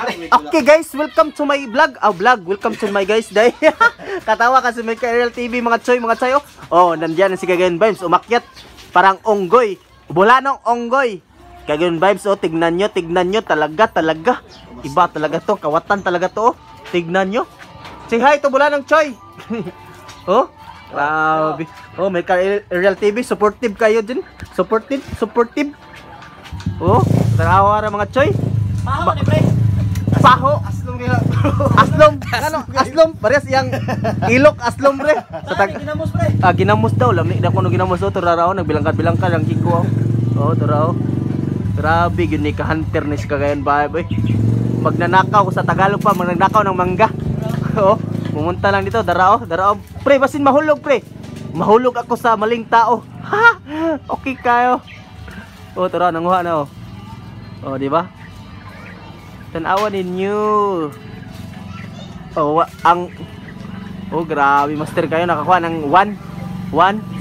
Okay guys, welcome to my vlog. Welcome to my guys day. Katawa kasi may KRL TV mga choy, mga chayo. Oh, nandiyan si Cagayan Vibes umakyat. Parang onggoy. Bulanong onggoy. Cagayan Vibes, oh, tignan nyo talaga. Iba talaga to, kawatan talaga to. Oh. Tignan nyo. Say hi to Bulanong choy. Oh, grabe. Oh, may KRL TV, supportive kayo din. Supportive. Oh, tarawa ra mga choy. Paho ni pre. Paho. Aslom. Parehas yang ilok aslom pre. Sa tag ginamos pre. Ginamos daw. Lamig na kuno ginamos to rarao nagbilangkad ang kiko. Oh, turao. Grabe gyud ni ka hunter ni Cagayan Vibes. Magnanakaw sa Tagalog pa, magnanakaw ng mangga. Oh, pumunta lang dito, darao. Pre, basin mahulog pre. Mahulog ako sa maling tao. Ha! Okay kayo. Oh, tara nanguha na oh. Oh, di ba? Tanawa ninyo. Oh, grabe master kayo nakakuha ng 1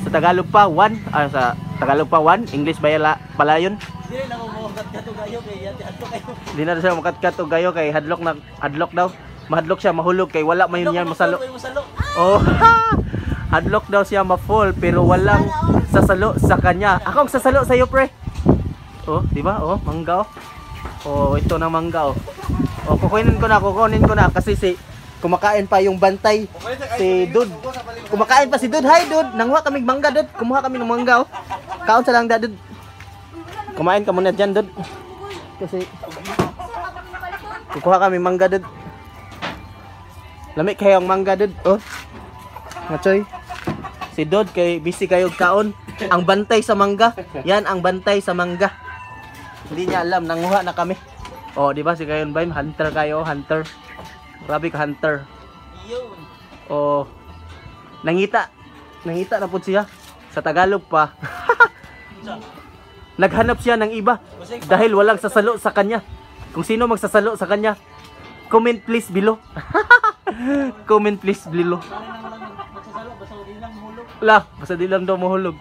sa Tagalog pa 1 sa Tagalog pa 1, English pala yun. Dili na mo kat o gayo kay yati adlok kayo. Di na siya makat o gayo kay hadlok daw. Mahadlok siya mahulog kay wala mayon yan masalo. Oh. Hadlok daw siya ma-fall pero walang sasalo sa kanya. Ako ang sasalo sa iyo pre. Oh, di ba? Oh, mangga oh. Oh, ito na mangga oh. Oh, kukunin ko na kasi kumakain pa yung bantay si Dud. Kumakain pa si Dud. Hi Dud, nanguha kami mangga Dud. Kumuha kami ng mangga oh. Kaon sa lang da Dud. Kumain ka muna dyan Dud. Kasi kukuha kami mangga Dud. Lamig kayo ang mangga Dud. Oh. Machoy. Si Dud kay busy kayo kaon. Ang bantay sa mangga. Yan ang bantay sa mangga. Hindi niya alam, nanguha na kami. Oh, di ba si Cagayan Vibes, hunter kayo, hunter. Grabe ka hunter. Oh. Nangita na po siya. Sa Tagalog pa. Naghanap siya ng iba dahil walang sasalo sa kanya. Kung sino magsasalo sa kanya, comment please below. Comment please below. Basta di lang daw mahulog.